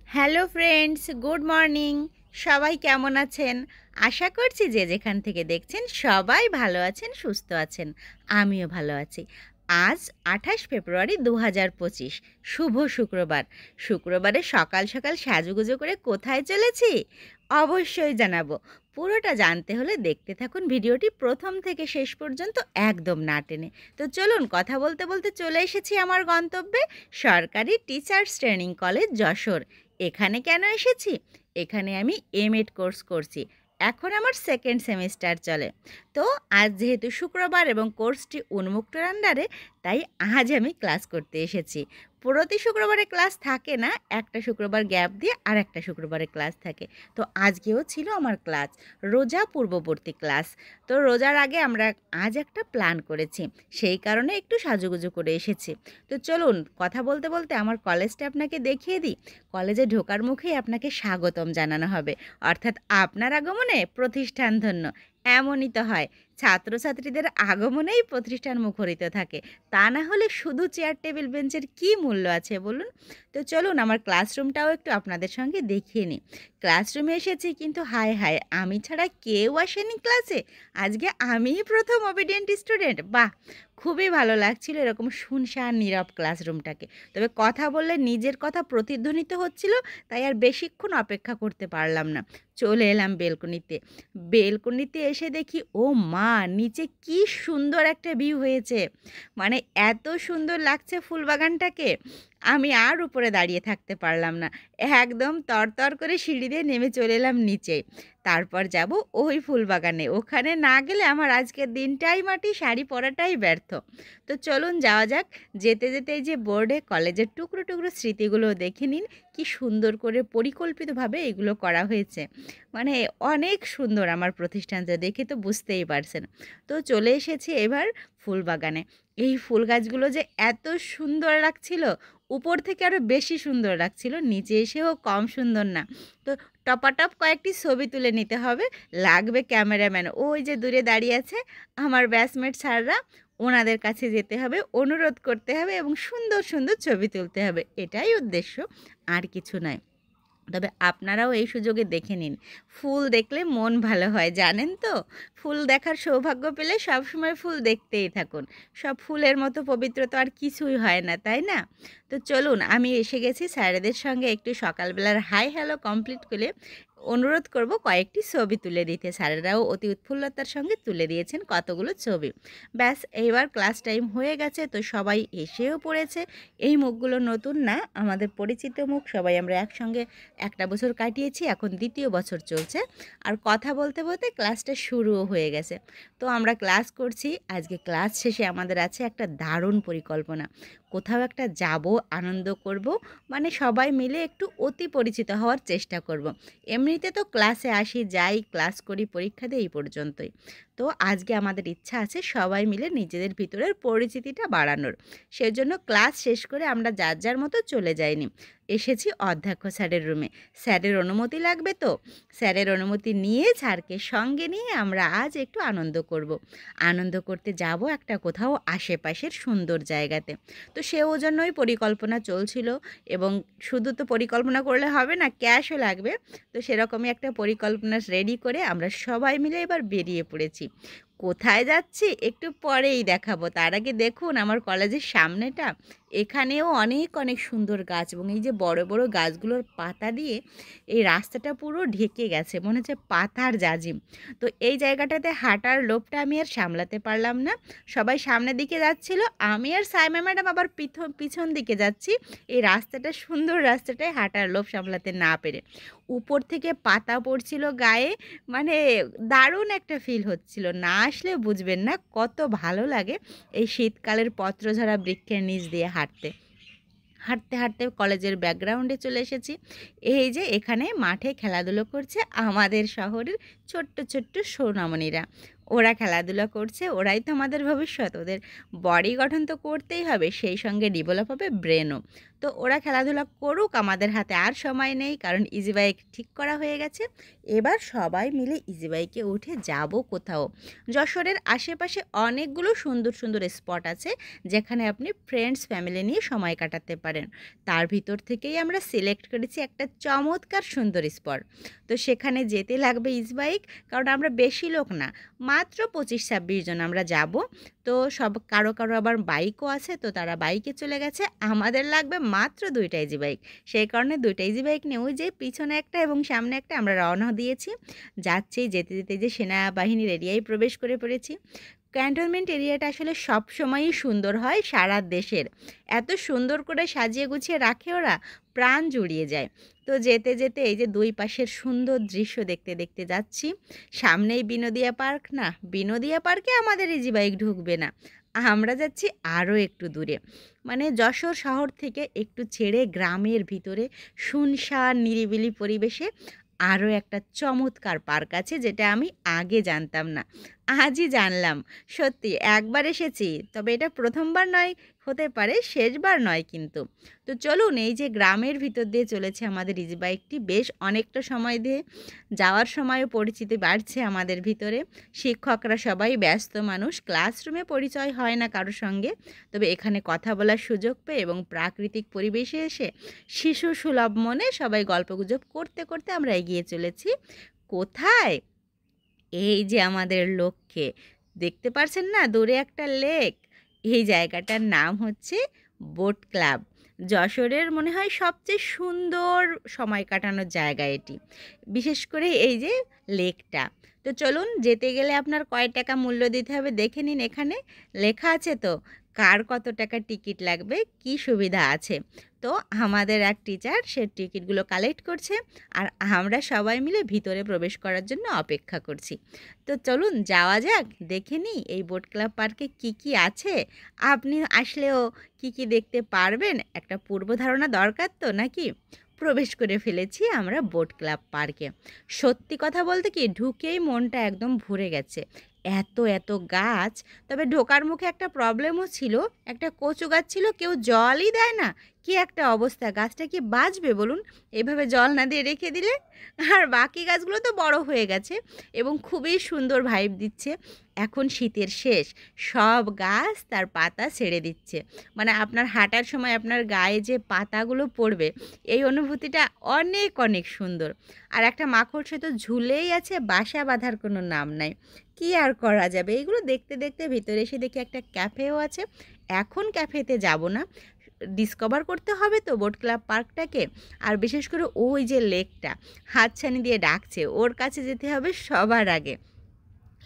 Hello friends, good morning. সবাই কেমন আছেন? আশা করছি যে যেখান থেকে দেখছেন সবাই ভালো আছেন, সুস্থ আছেন। আমিও ভালো আছি। আজ ২৮ ফেব্রুয়ারি ২০২৫, শুভ শুক্রবার। শুক্রবারে সকাল সকাল সাজুগুজু করে কোথায় চলেছি অবশ্যই জানাবো। পুরোটা জানতে হলে দেখতে থাকুন ভিডিওটি প্রথম থেকে শেষ পর্যন্ত, একদম না টেনে। তো চলুন, কথা বলতে বলতে চলে এসেছি আমার গন্তব্যে, সরকারি টিচার্স ট্রেনিং কলেজ যশোর। এখানে কেন এসেছি? এখানে আমি এমএড কোর্স করছি। এখন আমার সেকেন্ড সেমিস্টার চলে। তো আজ যেহেতু শুক্রবার এবং কোর্সটি উন্মুক্তর আন্ডারে, তাই আজ আমি ক্লাস করতে এসেছি। প্রতি শুক্রবারে ক্লাস থাকে না, একটা শুক্রবার গ্যাপ দিয়ে আর একটা শুক্রবারে ক্লাস থাকে। তো আজকেও ছিল আমার ক্লাস, রোজা পূর্ববর্তী ক্লাস। তো রোজার আগে আমরা আজ একটা প্ল্যান করেছি, সেই কারণে একটু সাজুগুজু করে এসেছি। তো চলুন, কথা বলতে বলতে আমার কলেজটা আপনাকে দেখিয়ে দিই। কলেজে ঢোকার মুখেই আপনাকে স্বাগতম জানানো হবে, অর্থাৎ আপনার আগমনে প্রতিষ্ঠান ধন্য। এমনই তো হয়, ছাত্রছাত্রীদের আগমনেই প্রতিষ্ঠান মুখরিত থাকে। তা না হলে শুধু চেয়ার টেবিল বেঞ্চের কী মূল্য আছে বলুন? তো চলুন, আমার ক্লাসরুমটাও একটু আপনাদের সঙ্গে দেখিয়ে নিই। ক্লাসরুমে এসেছি, কিন্তু হায় হায়, আমি ছাড়া কেউ আসেনি ক্লাসে। আজকে আমিই প্রথম ওবিডিয়েন্ট স্টুডেন্ট। বাহ, খুবই ভালো লাগছিল এরকম শুনশান নীরব ক্লাসরুমটাকে। তবে কথা বললে নিজের কথা প্রতিধ্বনিত হচ্ছিল, তাই আর বেশিক্ষণ অপেক্ষা করতে পারলাম না। চলে এলাম বেলকনিতে। বেলকনিতে এসে দেখি, ও মা, নিচে কি সুন্দর একটা ভিউ হয়েছে! মানে এত সুন্দর লাগছে ফুলবাগানটাকে, আমি আর উপরে দাঁড়িয়ে থাকতে পারলাম না। একদম তরতর করে সিঁড়ি দিয়ে নেমে চলে এলাম নিচে। তারপর যাব ওই ফুলবাগানে। ওখানে না গেলে আমার আজকের দিনটাই মাটি, শাড়ি পরাটাই ব্যর্থ। তো চলুন যাওয়া যাক। যেতে যেতে এই যে বোর্ডে কলেজের টুকরো টুকরো স্মৃতিগুলো দেখে নিন, কি সুন্দর করে পরিকল্পিতভাবে এগুলো করা হয়েছে। মানে অনেক সুন্দর আমার প্রতিষ্ঠানটা, দেখে তো বুঝতেই পারছেন। তো চলে এসেছি এবার ফুলবাগানে। এই ফুল গাছগুলো যে এত সুন্দর লাগছিল, উপর থেকে আরও বেশি সুন্দর লাগছিল, নিচে এসেও কম সুন্দর না। তো টপাটপ কয়েকটি ছবি তুলে নিতে হবে। লাগবে ক্যামেরাম্যান, ওই যে দূরে দাঁড়িয়ে আছে আমার ব্যাচমেট স্যাররা, ওনাদের কাছে যেতে হবে, অনুরোধ করতে হবে এবং সুন্দর সুন্দর ছবি তুলতে হবে। এটাই উদ্দেশ্য, আর কিছু নয়। তবে আপনারাও এই সুযোগে দেখে নিন। ফুল দেখলে মন ভালো হয়, জানেন তো? ফুল দেখার সৌভাগ্য পেলে সবসময় ফুল দেখতেই থাকুন। সব ফুলের মতো পবিত্র তো আর কিছুই হয় না, তাই না? তো চলুন, আমি এসে গেছি। স্যারেদের সঙ্গে একটু সকালবেলার হাই হ্যালো কমপ্লিট করে অনুরোধ করব কয়েকটি ছবি তুলে দিতে। স্যারেরাও অতি উৎফুল্লতার সঙ্গে তুলে দিয়েছেন কতগুলো ছবি। ব্যাস, এইবার ক্লাস টাইম হয়ে গেছে, তো সবাই এসেও পড়েছে। এই মুখগুলো নতুন না, আমাদের পরিচিত মুখ। সবাই আমরা একসঙ্গে একটা বছর কাটিয়েছি, এখন দ্বিতীয় বছর চলছে। আর কথা বলতে বলতে ক্লাসটা শুরুও হয়ে গেছে। তো আমরা ক্লাস করছি। আজকে ক্লাস শেষে আমাদের আছে একটা দারুণ পরিকল্পনা। কোথাও একটা যাব, আনন্দ করব, মানে সবাই মিলে একটু অতি পরিচিত হওয়ার চেষ্টা করব। এমনিতে তো ক্লাসে আসি, যাই, ক্লাস করি, পরীক্ষা দিই, এই পর্যন্তই। তো আজকে আমাদের ইচ্ছা আছে সবাই মিলে নিজেদের ভিতরের পরিচিতিটা বাড়ানোর। সেজন্য ক্লাস শেষ করে আমরা যার যার মতো চলে যাইনি, এসেছি অধ্যক্ষ স্যারের রুমে। স্যারের অনুমতি লাগবে তো। স্যারের অনুমতি নিয়ে স্যারকে সঙ্গে নিয়ে আমরা আজ একটু আনন্দ করব। আনন্দ করতে যাব একটা কোথাও আশেপাশের সুন্দর জায়গাতে। তো সেও জন্যই পরিকল্পনা চলছিল, এবং শুধু তো পরিকল্পনা করলে হবে না, ক্যাশও লাগবে। তো সেরকমই একটা পরিকল্পনা রেডি করে আমরা সবাই মিলে এবার বেরিয়ে পড়েছি। কোথায় যাচ্ছি একটু পরেই দেখাবো। তার আগে দেখুন আমার কলেজের সামনেটা, এখানেও অনেক অনেক সুন্দর গাছ, এবং এই যে বড় বড় গাছগুলোর পাতা দিয়ে এই রাস্তাটা পুরো ঢেকে গেছে, মনে হচ্ছে পাতার জাজিম। তো এই জায়গাটাতে হাঁটার লোভটা আমি আর সামলাতে পারলাম না। সবাই সামনের দিকে যাচ্ছিল, আমি আর সাইমা ম্যাডাম আবার পিছন দিকে যাচ্ছি। এই রাস্তাটা, সুন্দর রাস্তাটায় হাঁটার লোভ সামলাতে না পেরে উপর থেকে পাতা পড়ছিল গায়ে, মানে দারুণ একটা ফিল হচ্ছিল। না আসলে বুঝবেন না কত ভালো লাগে এই শীতকালের পত্রঝরা বৃক্ষের নিচ দিয়ে হাঁটতে। হাঁটতে হাঁটতে কলেজের ব্যাকগ্রাউন্ডে চলে এসেছি। এই যে এখানে মাঠে খেলাধুলো করছে আমাদের শহরের ছোট্ট ছোট্ট সোনামণিরা। ওরা খেলাধুলা করছে, ওরাই তো আমাদের ভবিষ্যৎ। ওদের বডি গঠন তো করতেই হবে, সেই সঙ্গে ডেভেলপ হবে ব্রেনও। তো ওরা খেলাধুলা করুক, আমাদের হাতে আর সময় নেই, কারণ ইজি বাইক ঠিক করা হয়ে গেছে। এবার সবাই মিলে ইজি বাইকে উঠে যাব কোথাও। যশোরের আশেপাশে অনেকগুলো সুন্দর সুন্দর স্পট আছে যেখানে আপনি ফ্রেন্ডস ফ্যামিলি নিয়ে সময় কাটাতে পারেন। তার ভিতর থেকেই আমরা সিলেক্ট করেছি একটা চমৎকার সুন্দর স্পট। তো সেখানে যেতে লাগবে ইজি বাইক, কারণ আমরা বেশি লোক না, মাত্র 25-26 জন আমরা যাব। তো সব কারো কারো আবার বাইকও আছে, তো তারা বাইকে চলে গেছে। আমাদের লাগবে মাত্র 2টা ইজি বাইক। সেই কারণে 2টা ইজি বাইক নিয়ে ওই যে পিছনে একটা এবং সামনে একটা আমরা রওনা দিয়েছি। যাচ্ছি, যেতে যেতে যে সেনাবাহিনীর এরিয়ায় প্রবেশ করে পড়েছি। ক্যান্টনমেন্ট এরিয়াটা আসলে সবসময়ই সুন্দর হয় সারা দেশের। এত সুন্দর করে সাজিয়ে গুছিয়ে রাখে ওরা, প্রাণ জুড়িয়ে যায়। তো যেতে যেতে এই যে দুই পাশের সুন্দর দৃশ্য দেখতে দেখতে যাচ্ছি। সামনেই বিনোদিয়া পার্ক, না বিনোদিয়া পার্কে আমাদের ইজি বাইক ঢুকবে না, আমরা যাচ্ছি আরও একটু দূরে, মানে যশোর শহর থেকে একটু ছেড়ে গ্রামের ভিতরে শুনশান নিরিবিলি পরিবেশে আরও একটা চমৎকার পার্ক আছে, যেটা আমি আগে জানতাম না, আজই জানলাম। সত্যি একবার এসেছি, তবে এটা প্রথমবার নয়, হতে পারে শেষবার নয় কিন্তু। তো চলুন, এই যে গ্রামের ভিতর দিয়ে চলেছে আমাদের ইজি বাইকটি, বেশ অনেকটা সময় দিয়ে যাওয়ার সময়ও পরিচিতি বাড়ছে আমাদের ভিতরে। শিক্ষকরা সবাই ব্যস্ত মানুষ, ক্লাসরুমে পরিচয় হয় না কারোর সঙ্গে, তবে এখানে কথা বলার সুযোগ পেয়ে এবং প্রাকৃতিক পরিবেশে এসে শিশু সুলভ মনে সবাই গল্পগুজব করতে করতে আমরা এগিয়ে চলেছি। কোথায়? এই যে আমাদের লক্ষ্যে, দেখতে পারছেন না দূরে একটা লেক, এই জায়গাটার নাম হচ্ছে বোট ক্লাব। যশোরের মনে হয় সবচেয়ে সুন্দর সময় কাটানোর জায়গা এটি, বিশেষ করে এই যে লেকটা। তো চলুন, যেতে গেলে আপনার কয় টাকা মূল্য দিতে হবে দেখে নিন, এখানে লেখা আছে তো কার কত টাকা টিকিট লাগবে, কি সুবিধা আছে। তো আমাদের এক টিচার সে টিকিটগুলো কালেক্ট করছে, আর আমরা সবাই মিলে ভিতরে প্রবেশ করার জন্য অপেক্ষা করছি। তো চলুন যাওয়া যাক, দেখে নিই এই বোট ক্লাব পার্কে কি কি আছে। আপনি আসলেও কি কি দেখতে পারবেন, একটা পূর্ব ধারণা দরকার তো নাকি। প্রবেশ করে ফেলেছি আমরা বোট ক্লাব পার্কে। সত্যি কথা বলতে কি, ঢুকেই মনটা একদম ভরে গেছে, এত এত গাছ। তবে ঢোকার মুখে একটা প্রবলেমও ছিল, একটা কচু গাছ ছিল, কেউ জলই দেয় না। কি একটা অবস্থা, গাছটা কি বাঁচবে বলুন এভাবে জল না দিয়ে রেখে দিলে? আর বাকি গাছগুলো তো বড় হয়ে গেছে এবং খুবই সুন্দর ভাইব দিচ্ছে। এখন শীতের শেষ, সব গাছ তার পাতা ছেড়ে দিচ্ছে, মানে আপনার হাঁটার সময় আপনার গায়ে যে পাতাগুলো পড়বে, এই অনুভূতিটা অনেক অনেক সুন্দর। আর একটা মাকড়সা তো ঝুলেই আছে, বাসা বাঁধার কোনো নাম নাই। কি আর করা যাবে, এইগুলো দেখতে দেখতে ভিতরে এসে দেখি একটা ক্যাফেও আছে। এখন ক্যাফেতে যাব না, ডিসকভার করতে হবে তো বোট ক্লাব পার্কটাকে। আর বিশেষ করে ওই যে লেকটা হাতছানি দিয়ে ডাকছে, ওর কাছে যেতে হবে সবার আগে।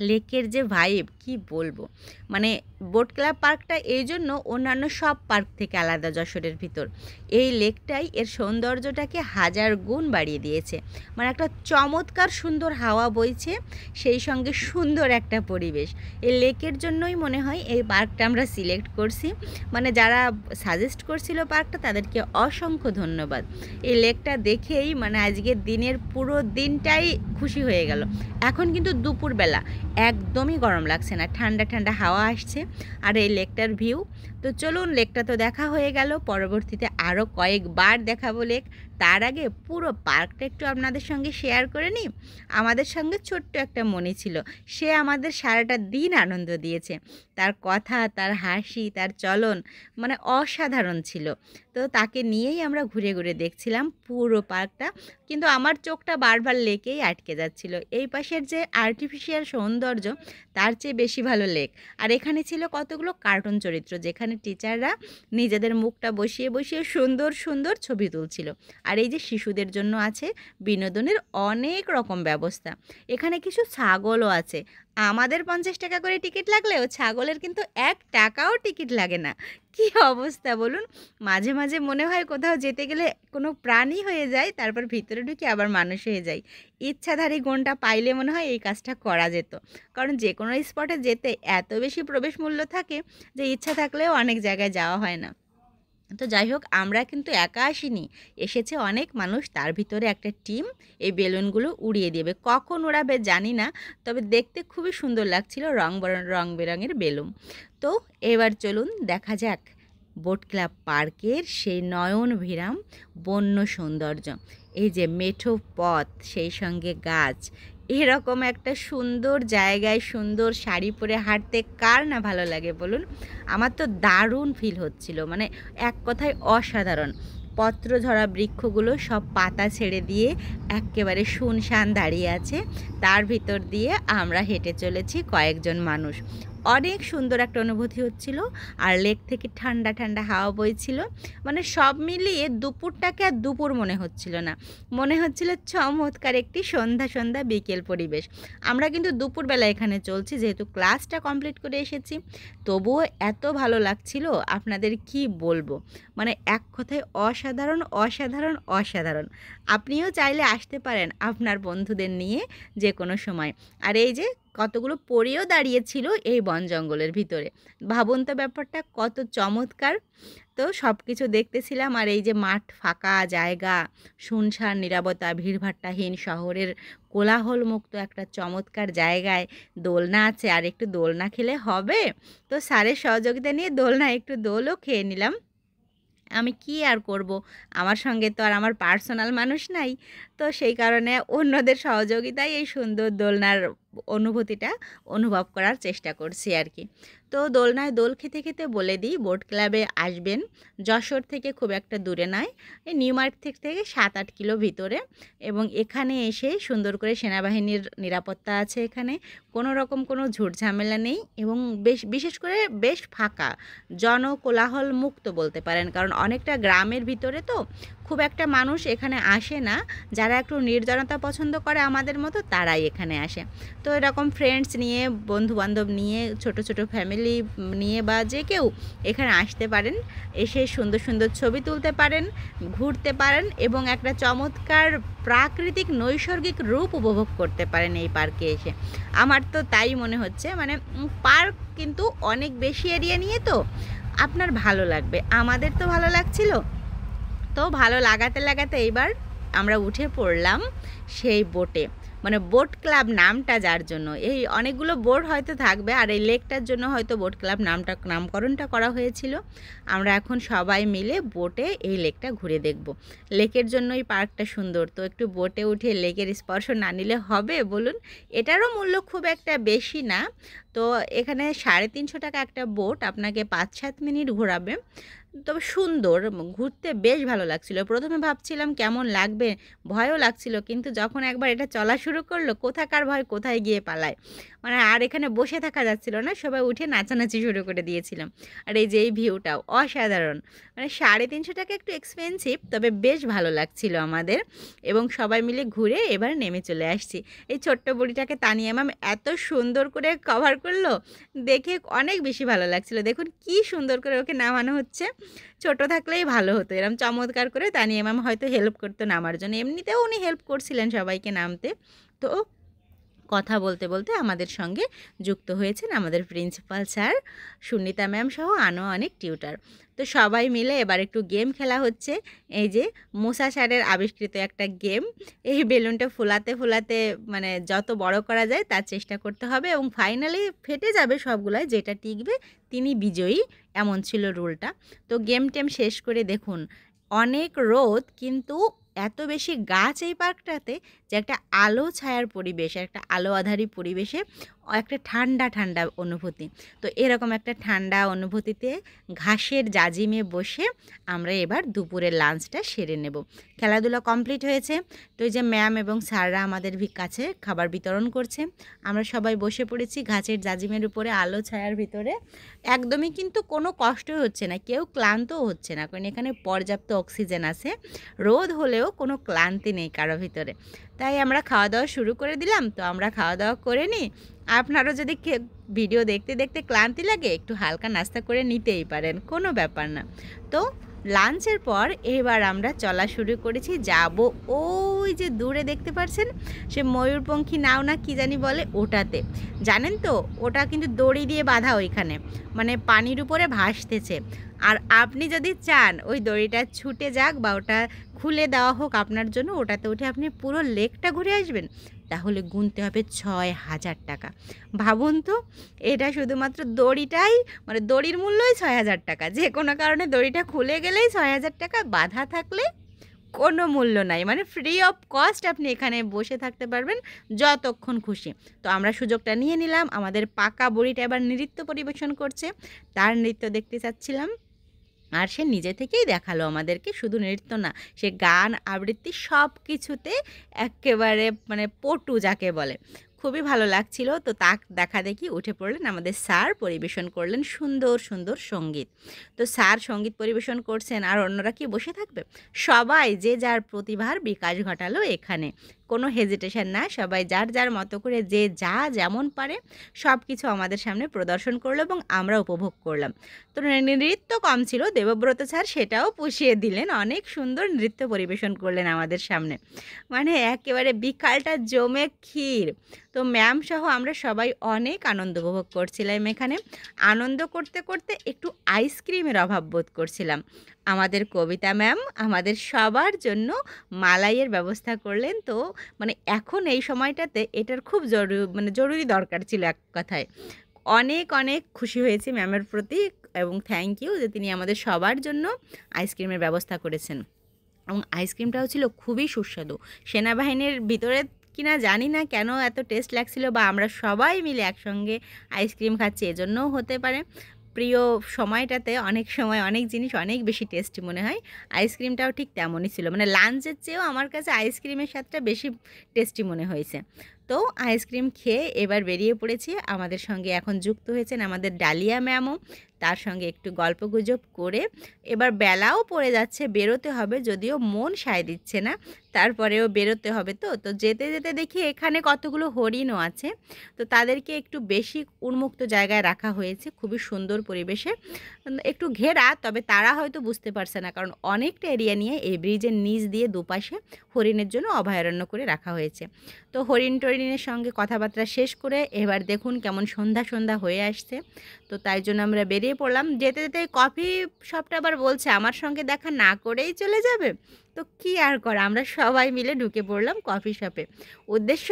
লেকের যে ভাইব কি বলবো, মানে বোট ক্লাব পার্কটা এই জন্য অন্যান্য সব পার্ক থেকে আলাদা যশোরের ভিতর। এই লেকটাই এর সৌন্দর্যটাকে হাজার গুণ বাড়িয়ে দিয়েছে, মানে একটা চমৎকার সুন্দর হাওয়া বইছে, সেই সঙ্গে সুন্দর একটা পরিবেশ। এই লেকের জন্যই মনে হয় এই পার্কটা আমরা সিলেক্ট করছি, মানে যারা সাজেস্ট করছিল পার্কটা তাদেরকে অসংখ্য ধন্যবাদ। এই লেকটা দেখেই মানে আজকের দিনের পুরো দিনটাই খুশি হয়ে গেল। এখন কিন্তু দুপুরবেলা, একদমই গরম লাগছে না, ঠান্ডা ঠান্ডা হাওয়া আসছে, আর এই লেকটার ভিউ। তো চলুন, লেকটা তো দেখা হয়ে গেল, পরবর্তীতে আরও কয়েকবার দেখাবো লেক। তার আগে পুরো পার্কটা একটু আপনাদের সঙ্গে শেয়ার করে নিই। আমাদের সঙ্গে ছোট্ট একটা মনি ছিল, সে আমাদের সারাটা দিন আনন্দ দিয়েছে। তার কথা, তার হাসি, তার চলন মানে অসাধারণ ছিল। তো তাকে নিয়েই আমরা ঘুরে ঘুরে দেখছিলাম পুরো পার্কটা, কিন্তু আমার চোখটা বারবার লেকেই আটকে যাচ্ছিল। এই পাশের যে আর্টিফিশিয়াল সৌন্দর্য, তার চেয়ে বেশি ভালো লেক। আর এখানে ছিল কতগুলো কার্টুন চরিত্র, যেখানে টিচাররা নিজেদের মুখটা বসিয়ে বসিয়ে সুন্দর সুন্দর ছবি তুলছিল। আর এই যে শিশুদের জন্য আছে বিনোদনের অনেক রকম ব্যবস্থা। এখানে কিছু ছাগলও আছে, আমাদের 50 টাকা করে টিকিট লাগলেও ছাগলের কিন্তু 1 টাকাও টিকিট লাগে না। কি অবস্থা বলুন, মাঝে মাঝে মনে হয় কোথাও যেতে গেলে কোনো প্রাণী হয়ে যায়, তারপর ভিতরে ঢুকে আবার মানুষ হয়ে যায়। ইচ্ছাধারী গুণটা পাইলে মনে হয় এই কাজটা করা যেত, কারণ যে কোনো স্পটে যেতে এত বেশি প্রবেশ মূল্য থাকে যে ইচ্ছা থাকলেও অনেক জায়গায় যাওয়া হয় না। তো যাই হোক, আমরা কিন্তু একা আসিনি, এসেছে অনেক মানুষ, তার ভিতরে একটা টিম এই বেলুনগুলো উড়িয়ে দেবে, কখন ওড়াবে জানি না, তবে দেখতে খুবই সুন্দর লাগছিল, রং বেরঙের বেলুন। তো এবার চলুন দেখা যাক বোট ক্লাব পার্কের সেই নয়নভিরাম বন্য সৌন্দর্য। এই যে মেঠো পথ, সেই সঙ্গে গাছ, এরকম একটা সুন্দর জায়গায় সুন্দর শাড়ি পরে হাঁটতে কার না ভালো লাগে বলুন? আমার তো দারুণ ফিল হচ্ছিল, মানে এক কথায় অসাধারণ। পত্রঝরা বৃক্ষগুলো সব পাতা ছেড়ে দিয়ে একেবারে শুনশান দাঁড়িয়ে আছে, তার ভিতর দিয়ে আমরা হেঁটে চলেছি কয়েকজন মানুষ। অনেক সুন্দর একটা অনুভূতি হচ্ছিল, আর লেক থেকে ঠান্ডা ঠান্ডা হাওয়া বইছিল। মানে সব মিলিয়ে দুপুরটাকে আর দুপুর মনে হচ্ছিল না, মনে হচ্ছিল চমৎকার একটি সন্ধ্যা সন্ধ্যা বিকেল পরিবেশ। আমরা কিন্তু দুপুরবেলা এখানে চলছি, যেহেতু ক্লাসটা কমপ্লিট করে এসেছি, তবুও এত ভালো লাগছিল আপনাদের কি বলবো। মানে এক কথায় অসাধারণ অসাধারণ অসাধারণ। আপনিও চাইলে আসতে পারেন আপনার বন্ধুদের নিয়ে যে কোনো সময়। আর এই যে কতগুলো পরীও দাঁড়িয়েছিল এই বন জঙ্গলের ভিতরে, ভাবুন তো ব্যাপারটা কত চমৎকার। তো সব কিছু দেখতেছিলাম, আর এই যে মাঠ, ফাঁকা জায়গা, শুনশান নীরবতা, ভিড়ভাট্টাহীন শহরের কোলাহলমুক্ত একটা চমৎকার জায়গায় দোলনা আছে। আর একটু দোলনা খেলে হবে, তো স্যারের সহযোগিতা নিয়ে দোলনা একটু দোলও খেয়ে নিলাম। আমি কি আর করব, আমার সঙ্গে তো আর আমার পার্সোনাল মানুষ নাই, তো সেই কারণে অন্যদের সহযোগিতায় এই সুন্দর দোলনার অনুভূতিটা অনুভব করার চেষ্টা করছি আর কি। তো দোলনায় দোল খেতে খেতে বলে দিই, বোট ক্লাবে আসবেন যশোর থেকে খুব একটা দূরে নয়, এই নিউ মার্কেট থেকে 7-8 কিলো ভিতরে। এবং এখানে এসে সুন্দর করে সেনাবাহিনীর নিরাপত্তা আছে, এখানে কোনো রকম কোনো ঝুটঝামেলা নেই, এবং বিশেষ করে বেশ ফাঁকা, জনকোলাহল মুক্ত বলতে পারেন, কারণ অনেকটা গ্রামের ভিতরে তো খুব একটা মানুষ এখানে আসে না। যারা একটু নির্জনতা পছন্দ করে আমাদের মতো, তারাই এখানে আসে। তো এরকম ফ্রেন্ডস নিয়ে, বন্ধুবান্ধব নিয়ে, ছোট ছোট ফ্যামিলি নিয়ে বা যে কেউ এখানে আসতে পারেন, এসে সুন্দর সুন্দর ছবি তুলতে পারেন, ঘুরতে পারেন, এবং একটা চমৎকার প্রাকৃতিক নৈসর্গিক রূপ উপভোগ করতে পারেন এই পার্কে এসে। আমার তো তাই মনে হচ্ছে, মানে পার্ক কিন্তু অনেক বেশি এরিয়া নিয়ে, তো আপনার ভালো লাগবে, আমাদের তো ভালো লাগছিল। তো ভালো লাগাতে লাগাতে এইবার আমরা উঠে পড়লাম সেই বোটে। মানে বোট ক্লাব নামটা যার জন্য, এই অনেকগুলো বোট হয়তো থাকবে, আর এই লেকটার জন্য হয়তো বোট ক্লাব নামকরণটা করা হয়েছিল। আমরা এখন সবাই মিলে বোটে এই লেকটা ঘুরে দেখব। লেকের জন্যই পার্কটা সুন্দর, তো একটু বোটে উঠে লেকের স্পর্শ না নিলে হবে বলুন? এটারও মূল্য খুব একটা বেশি না। তো এখানে 350 টাকা একটা বোট, আপনাকে 5-7 মিনিট ঘোরাবে। তবে সুন্দর, ঘুরতে বেশ ভালো লাগছিল। প্রথমে ভাবছিলাম কেমন লাগবে, ভয়ও লাগছিল, কিন্তু যখন একবার এটা চলা শুরু করলো, কোথাকার ভয় কোথায় গিয়ে পালায়। মানে আর এখানে বসে থাকা যাচ্ছিল না, সবাই উঠে নাচানাচি শুরু করে দিয়েছিলাম। আর এই যে এই ভিউটাও অসাধারণ। মানে 350 টাকা একটু এক্সপেন্সিভ, তবে বেশ ভালো লাগছিল আমাদের। এবং সবাই মিলে ঘুরে এবার নেমে চলে আসছি। এই ছোট্ট বুড়িটাকে তানিয়া ম্যাম এত সুন্দর করে কভার করলো, দেখে অনেক বেশি ভালো লাগছিল। দেখুন কি সুন্দর করে ওকে নামানো হচ্ছে। ছোট থাকলেই ভালো হতো, এরকম চমৎকার করে তানিয়া ম্যাম হয়তো হেল্প করতো নামার জন্য, এমনিতেও উনি হেল্প করছিলেন সবাইকে নামতে। তো কথা বলতে বলতে আমাদের সঙ্গে যুক্ত হয়েছেন আমাদের প্রিন্সিপাল স্যার, সুনিতা ম্যাম সহ আরও অনেক টিউটার। তো সবাই মিলে এবার একটু গেম খেলা হচ্ছে। এই যে মুসা স্যারের আবিষ্কৃত একটা গেম, এই বেলুনটা ফুলাতে ফুলাতে মানে যত বড় করা যায় তার চেষ্টা করতে হবে, এবং ফাইনালি ফেটে যাবে সবগুলাই, যেটা টিকবে তিনি বিজয়ী, এমন ছিল রুলটা। তো গেম টেম শেষ করে দেখুন, অনেক রোদ, কিন্তু এত বেশি গাছ এই পার্কটাতে, যে একটা আলো ছায়ার পরিবেশ, একটা আলো আধারি পরিবেশে একটা ঠান্ডা ঠান্ডা অনুভূতি। তো এরকম একটা ঠান্ডা অনুভূতিতে ঘাসের জাজিমে বসে আমরা এবার দুপুরের লাঞ্চটা সেরে নেব। খেলাধুলা কমপ্লিট হয়েছে, তো এই যে ম্যাম এবং স্যাররা আমাদের কাছে খাবার বিতরণ করছে। আমরা সবাই বসে পড়েছি ঘাসের জাজিমের উপরে, আলো ছায়ার ভিতরে। একদমই কিন্তু কোনো কষ্টই হচ্ছে না, কেউ ক্লান্তও হচ্ছে না, কারণ এখানে পর্যাপ্ত অক্সিজেন আছে। রোদ হলেও কোনো ক্লান্তি নেই কারো ভিতরে। তাই আমরা খাওয়া দাওয়া শুরু করে দিলাম। তো আমরা খাওয়া দাওয়া করে নিই। আপনারও যদি ভিডিও দেখতে দেখতে ক্লান্তি লাগে, একটু হালকা নাস্তা করে নিতেই পারেন, কোনো ব্যাপার না। তো লাঞ্চের পর এবার আমরা চলা শুরু করেছি, যাব ওই যে দূরে দেখতে পাচ্ছেন সে ময়ূরপঙ্খী নাও না কি জানি বলে, ওটাতে। জানেন তো, ওটা কিন্তু দড়ি দিয়ে বাঁধা ওইখানে, মানে পানির উপরে ভাসতেছে। আর আপনি যদি চান ওই দড়িটা ছুটে যাক বা ওটা খুলে দেওয়া হোক আপনার জন্য, ওটাতে উঠে আপনি পুরো লেকটা ঘুরে আসবেন, তাহলে গুনতে হবে ৬,০০০ টাকা। ভাবুন তো, এটা শুধুমাত্র দড়িটাই, মানে দড়ির মূল্যই ৬,০০০ টাকা। যে কোনো কারণে দড়িটা খুলে গেলেই ৬,০০০ টাকা, বাধা থাকলে কোনো মূল্য নাই, মানে ফ্রি অফ কস্ট আপনি এখানে বসে থাকতে পারবেন যতক্ষণ খুশি। তো আমরা সুযোগটা নিয়ে নিলাম। আমাদের পাকা বুড়িটা এবার নৃত্য পরিবেশন করছে, তার নৃত্য দেখতে চাচ্ছিলাম। আর সে নিজে থেকেই দেখালো আমাদেরকে, শুধু নৃত্য না, সে গান আবৃত্তি সব কিছুতে একেবারে মানে পটু যাকে বলে, খুবই ভালো লাগছিল। তো তা দেখা দেখি উঠে পড়লেন আমাদের স্যার, পরিবেশন করলেন সুন্দর সুন্দর সঙ্গীত। তো স্যার সঙ্গীত পরিবেশন করছেন আর অন্যরা কি বসে থাকবে? সবাই যে যার প্রতিভার বিকাশ ঘটালো এখানে, কোনো হেজিটেশন না, সবাই যার যার মতো করে যে যা যেমন পারে সব কিছু আমাদের সামনে প্রদর্শন করলো এবং আমরা উপভোগ করলাম। তো নৃত্য কম ছিল, দেবব্রত স্যার সেটাও পুষিয়ে দিলেন, অনেক সুন্দর নৃত্য পরিবেশন করলেন আমাদের সামনে, মানে একেবারে বিকালটা জমে ক্ষীর। তো ম্যাম সহ আমরা সবাই অনেক আনন্দ উপভোগ করছিলাম এখানে। আনন্দ করতে করতে একটু আইসক্রিমের অভাব বোধ করছিলাম। আমাদের কবিতা ম্যাম আমাদের সবার জন্য মালাইয়ের ব্যবস্থা করলেন। তো মানে এখন এই সময়টাতে এটার খুব জরুরি দরকার ছিল এক কথায়। অনেক অনেক খুশি হয়েছি ম্যামের প্রতি এবং থ্যাংক ইউ যে তিনি আমাদের সবার জন্য আইসক্রিমের ব্যবস্থা করেছেন। এবং আইসক্রিমটাও ছিল খুবই সুস্বাদু। সেনাবাহিনীর ভিতরে কিনা জানি না কেন এত টেস্ট লাগছিল, বা আমরা সবাই মিলে একসঙ্গে আইসক্রিম খাচ্ছি এজন্যও হতে পারে। প্রিয় সময়টাতে অনেক সময় অনেক জিনিস অনেক বেশি টেস্টি মনে হয়, আইসক্রিমটাও ঠিক তেমনই ছিল, মানে লাঞ্চের চেয়েও আমার কাছে আইসক্রিমের স্বাদটা বেশি টেস্টি মনে হয়েছে। তো আইসক্রিম খেয়ে এবার বেরিয়ে পড়েছি। আমাদের সঙ্গে এখন যুক্ত হয়েছেন আমাদের ডালিয়া ম্যামও, তার সঙ্গে একটু গল্পগুজব করে এবার বেলাও পড়ে যাচ্ছে, বেরোতে হবে, যদিও মন সায় দিচ্ছে না, তারপরেও বেরোতে হবে। তো তো যেতে যেতে দেখি এখানে কতগুলো হরিণও আছে, তো তাদেরকে একটু বেশি উন্মুক্ত জায়গায় রাখা হয়েছে, খুবই সুন্দর পরিবেশে, একটু ঘেরা, তবে তারা হয়তো বুঝতে পারছে না, কারণ অনেকটা এরিয়া নিয়ে এই ব্রিজের নিচ দিয়ে দুপাশে হরিণের জন্য অভয়ারণ্য করে রাখা হয়েছে। তো হরিণ টরিণের সঙ্গে কথাবার্তা শেষ করে এবার দেখুন কেমন সন্ধ্যা সন্ধ্যা হয়ে আসছে। তো তাই জন্য আমরা বেরিয়ে পড়লাম। যেতে যেতে কফি শপটা আবার বলছে আমার সঙ্গে দেখা না করেই চলে যাবে। তো কি আর করা, আমরা সবাই মিলে ঢুকে পড়লাম কফি শপে। উদ্দেশ্য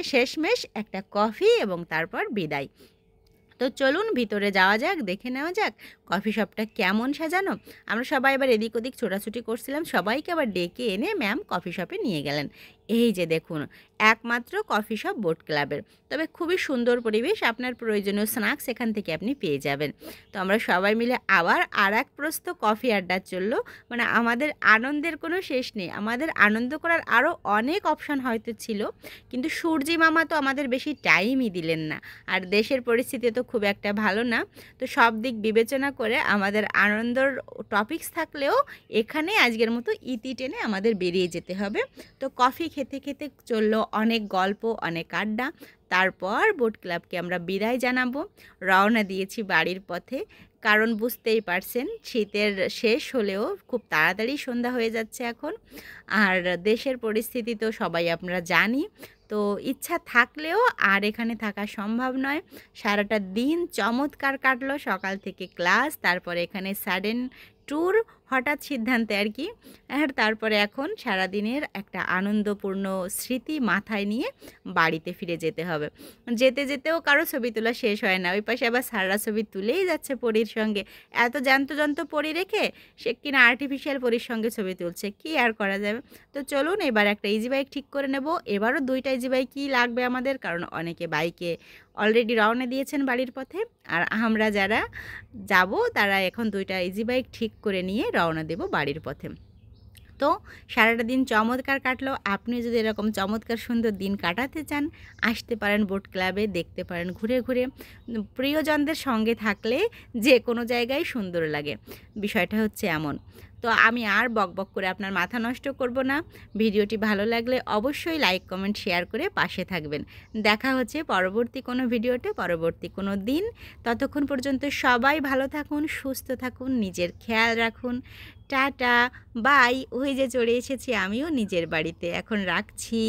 শেষমেশ একটা কফি এবং তারপর বিদায়। তো চলুন ভিতরে যাওয়া যাক, দেখে নেওয়া যাক কফি শপটা কেমন সাজানো। আমরা সবাই এবার এদিক ওদিক ছোটাছুটি করছিলাম, সবাইকে আবার ডেকে এনে ম্যাম কফি শপে নিয়ে গেলেন। এই যে দেখুন, একমাত্র কফি শপ বোট ক্লাবের, তবে খুবই সুন্দর পরিবেশ, আপনার প্রয়োজনীয় স্ন্যাক্স এখান থেকে আপনি পেয়ে যাবেন। তো আমরা সবাই মিলে আবার আর এক প্রস্থ কফি আড্ডা চললো, মানে আমাদের আনন্দের কোনো শেষ নেই। আমাদের আনন্দ করার আরও অনেক অপশান হয়তো ছিল, কিন্তু সূর্যি মামা তো আমাদের বেশি টাইমই দিলেন না, আর দেশের পরিস্থিতি তো খুব একটা ভালো না। তো সব দিক বিবেচনা করে আমাদের আনন্দর টপিকস থাকলেও এখানে আজকের মতো ইতি টেনে আমাদের বেরিয়ে যেতে হবে। তো কফি খেতে খেতে চললো অনেক গল্প, অনেক আড্ডা। তারপর বোট ক্লাবকে আমরা বিদায় জানাবো, রওনা দিয়েছি বাড়ির পথে, কারণ বুঝতেই পারছেন শীতের শেষ হলেও খুব তাড়াতাড়ি সন্ধ্যা হয়ে যাচ্ছে এখন, আর দেশের পরিস্থিতি তো সবাই আমরা জানি। তো ইচ্ছা থাকলেও আর এখানে থাকা সম্ভব নয়। সারাটা দিন চমৎকার কাটলো, সকাল থেকে ক্লাস, তারপরে এখানে সাডেন ট্যুর, হঠাৎ সিদ্ধান্তে আর কি। আর তারপরে এখন সারাদিনের একটা আনন্দপূর্ণ স্মৃতি মাথায় নিয়ে বাড়িতে ফিরে যেতে হবে। যেতে যেতেও কারো ছবি তোলা শেষ হয় না, ওই পাশে আবার সারা ছবি তুলেই যাচ্ছে পরীর সঙ্গে, এত জ্যান্ত পরী রেখে সে কিনা আর্টিফিশিয়াল পরীর সঙ্গে ছবি তুলছে, কি আর করা যাবে। তো চলুন এবার একটা ইজি বাইক ঠিক করে নেব, এবারও 2টা ইজি বাইকই লাগবে আমাদের, কারণ অনেকে বাইকে অলরেডি রওনা দিয়েছেন বাড়ির পথে, আর আমরা যারা যাব তারা এখন 2টা ইজি বাইক ঠিক করে নিয়ে রওনা দেব বাড়ির পথে। তো সারাটা দিন চমৎকার কাটলো। আপনি যদি এরকম চমৎকার সুন্দর দিন কাটাতে চান, আসতে পারেন বোট ক্লাবে, দেখতে পারেন ঘুরে ঘুরে। প্রিয়জনদের সঙ্গে থাকলে যে কোনো জায়গায় সুন্দর লাগে, বিষয়টা হচ্ছে এমন। তো আমি আর বকবক করে আপনার মাথা নষ্ট করব না। ভিডিওটি ভালো লাগলে অবশ্যই লাইক কমেন্ট শেয়ার করে পাশে থাকবেন। দেখা হচ্ছে পরবর্তী কোনো ভিডিওতে, পরবর্তী কোনো দিন। ততক্ষণ পর্যন্ত সবাই ভালো থাকুন, সুস্থ থাকুন, নিজের খেয়াল রাখুন। Tata, bye. ওই যে চলে এসেছি আমিও নিজের বাড়িতে, এখন রাখছি।